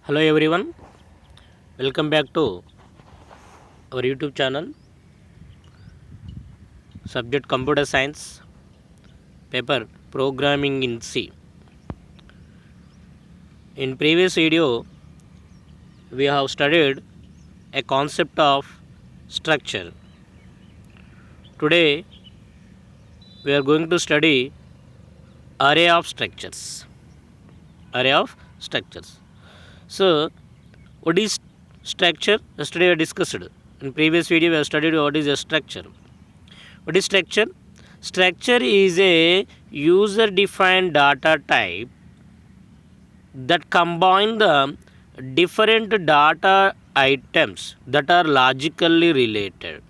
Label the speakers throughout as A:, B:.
A: Hello everyone, welcome back to our YouTube channel. Subject Computer Science, paper Programming in C. In previous video, we have studied a concept of structure. Today, we are going to study array of structures. Array of structures. So, what is structure? Yesterday we discussed. In previous video, we have studied what is a structure. What is structure? Structure is a user-defined data type that combine the different data items that are logically related.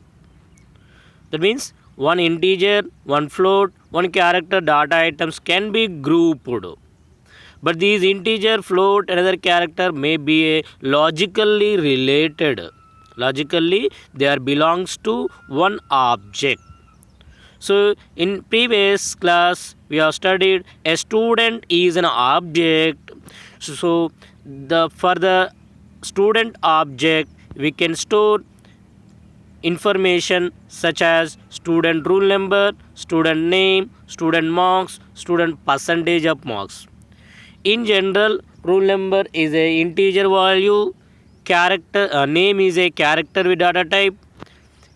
A: That means one integer, one float, one character data items can be grouped. But these integer, float, another character may be logically related. Logically, they are belongs to one object. So, in previous class, we have studied a student is an object. So, for the student object, we can store information such as student roll number, student name, student marks, student percentage of marks. In general, roll number is a integer value, character name is a character with data type,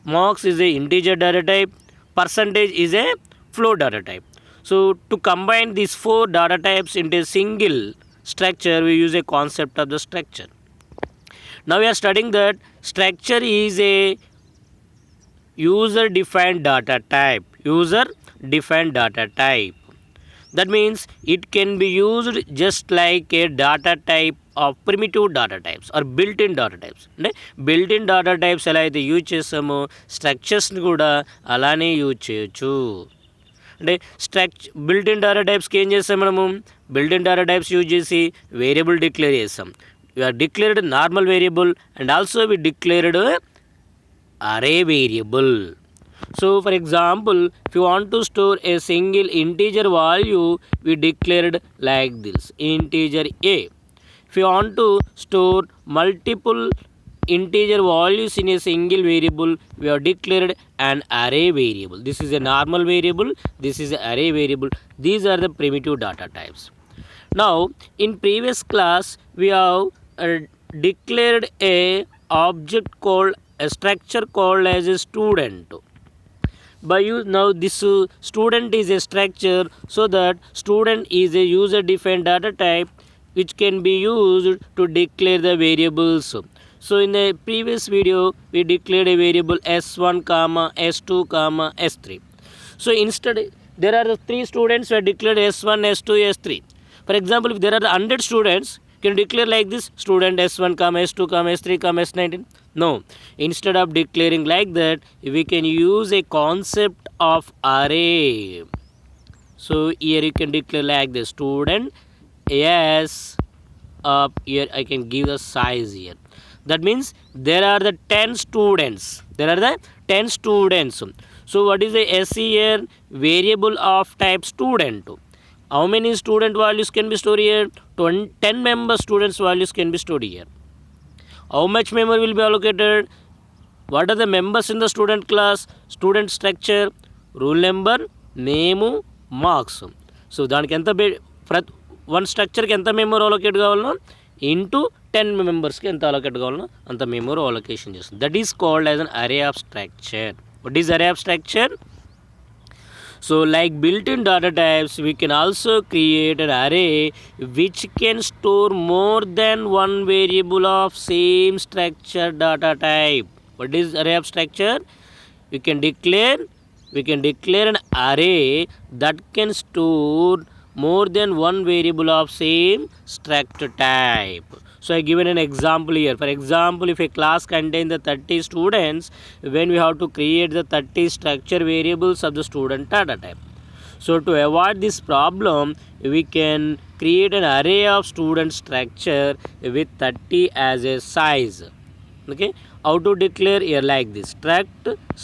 A: marks is a integer data type, percentage is a float data type. So to combine these four data types into a single structure, we use a concept of the structure. Now we are studying that structure is a user defined data type. User defined data type. That means it can be used just like a data type of primitive data types or built-in data types. అంటే built-in data types ఎలా అయితే use చేస్తామో స్ట్రక్చర్స్ని కూడా అలానే use చేయొచ్చు. అంటే built-in data టైప్స్కి ఏం చేస్తాం మనము బిల్ట్-ఇన్ డేటా టైప్స్ యూజ్ చేసి వేరియబుల్ డిక్లేర్ చేస్తాం. We are declared normal variable and also we declared array variable. So for example, if you want to store a single integer value, we declared like this integer a. If you want to store multiple integer values in a single variable, we have declared an array variable. This is a normal variable, this is an array variable. These are the primitive data types. Now in previous class we have declared a object called a structure called as a student. Now this student is a structure, so that student is a user defined data type which can be used to declare the variables. So in the previous video we declared a variable s1 comma s2 comma s3. So instead there are the three students who are declared s1 s2 s3. For example, if there are 100 students, can you declare like this student s1 comma s2 comma s3 comma s19? No, instead of declaring like that, we can use a concept of array. So here you can declare like the student s up here. I can give the size here. That means there are the 10 students. There are the 10 students. So what is the s here? Variable of type student. How many student values can be stored here? 10 member students values can be stored here. How much memory will be allocated? What are the members in the student class? Student structure, roll number, name, marks. So దానికి ఎంత one స్ట్రక్చర్కి ఎంత memory allocate కావాలనో into 10 మెంబర్స్కి ఎంత allocate కావాలనో అంత memory allocation చేస్తుంది. That is called as an అరే ఆఫ్ స్ట్రక్చర్. వాట్ ఈస్ అరే of structure? So like built-in data types, we can also create an array which can store more than one variable of same structure data type. What is array of structure? We can declare an array that can store more than one variable of same structure type. So I given an example here. For example, if a class contains the 30 students, when we have to create the 30 structure variables of the student data type. So to avoid this problem, we can create an array of student structure with 30 as a size. Okay, how to declare here like this: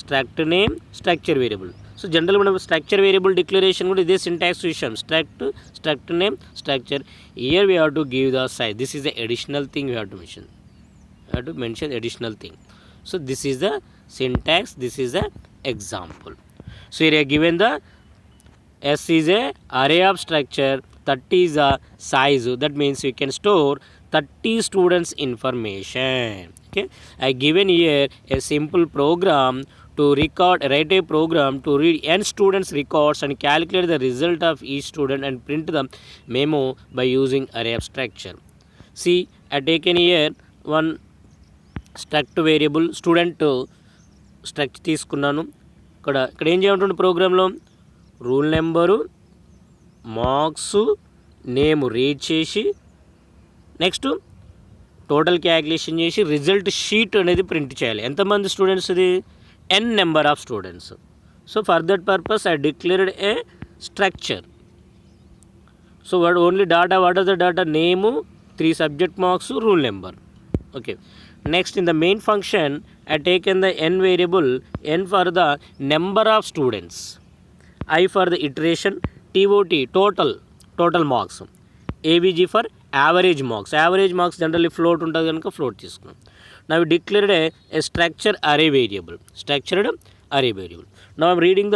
A: struct name, structure variable. So general మనం structure variable declaration కూడా ఇదే syntax విషయం. Struct name structure. Here we have to give the size. This is the additional thing we have to mention additional thing. So this is the syntax, this is the example. So here given the S is a array of structure, 30 is a size, that means you can store 30 students information. Okay, I given here a simple program to write a program to read n students records and calculate the result of each student and print the memo by using array of structure. See, I taken here one struct variable student struct తీసుకున్నాను. ఇక్కడ ఏం చేయమంటుంది ప్రోగ్రాంలో roll number, marks, name read చేసి next total calculation చేసి result sheet అనేది print చేయాలి. ఎంతమంది స్టూడెంట్స్ ఇది? n number of students. So for that purpose I declared a structure. So only data, what are the data? Name, 3 subject marks, roll number. Okay, next in the main function I taken the n variable, n for the number of students, I for the iteration, total marks, avg for average marks generally float untadi kanuka float తీసుకున్నాం. Now we declared a structured array variable. Now I'm reading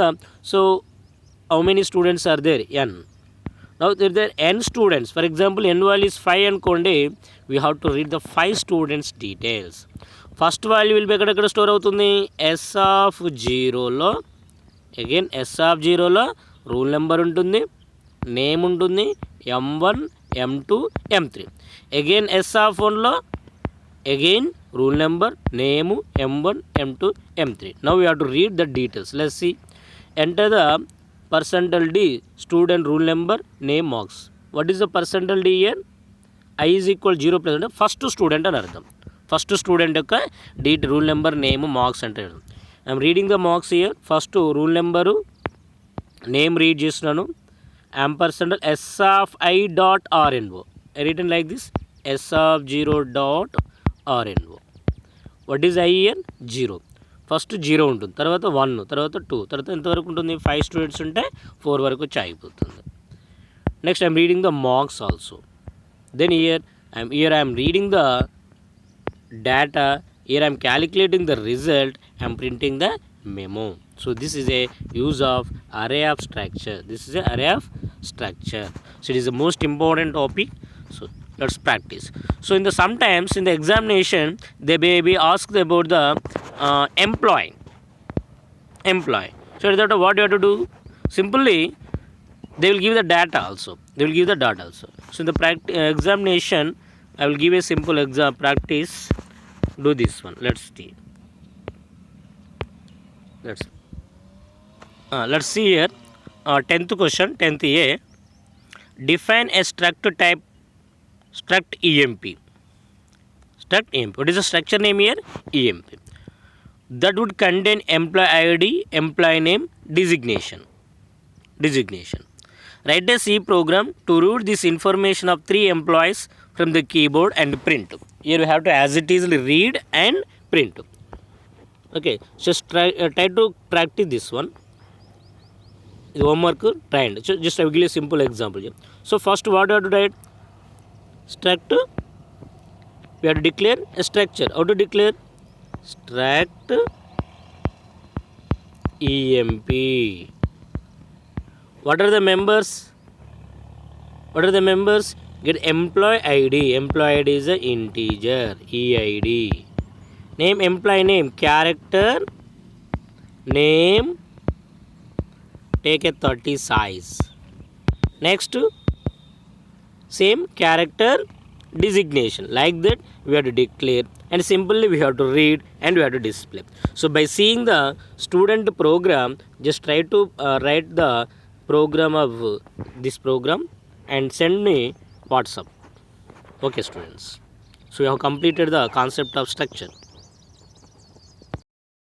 A: so how many students are there? N. Now there are n students. For example, n value is 5 అనుకోండి. We have to read the 5 students details. First value will be ఎక్కడ store అవుతుంది? S of 0లో again S of 0లో rule number ఉంటుంది, name ఉంటుంది, M1, M2, M3. Again S of 1లో అగైన్ rule number, name, M1, M2, M3. Now we have to read the details. Let's see. Enter the %d student roll number, name, marks. What is the %d here? I is equal 0 plus అంటే first student అని అర్థం. First student యొక్క rule number, name, marks అంటే I'm reading the marks here. First rule number, name read చేస్తున్నాను. %s of I dot rno. I written like this, S of 0 dot rno. What is I here? 0. First 0 ఉంటుంది, తర్వాత 1, తర్వాత 2, తర్వాత ఎంతవరకు ఉంటుంది? 5 students ఉంటే 4 వరకు వచ్చి అయిపోతుంది. Next I'm reading the marks also. Then here I'm reading the data. Here I'm calculating the result, I'm printing the memo. So this is a use of array of structure. So it is the most important topic. So let's practice. So sometimes in the examination they may be asked about the employee. So that what you have to do? Simply they will give the data also. So in the examination I will give a simple practice. Do this one. Let's see. Let's see here. 10th question, 10th A. Define a struct type, struct EMP. What is the structure name here? EMP. That would contain employee ID, employee name, designation. Write a C program to read this information of 3 employees from the keyboard and print. Here we have to as it is read and print. Okay, just try to practice this one. The homework, try and just I will give you a simple example here. So first what you have to write? Struct. We have to declare a structure. How to declare? Struct EMP. What are the members? Get employee ID. Employee ID is an integer, EID. Name, employee name, character, name, take a 30 size. Next, same character, designation. Like that we have to declare, and simply we have to read and we have to display. So by seeing the student program, just try to write the program of this program and send me WhatsApp. Okay students, so we have completed the concept of structure.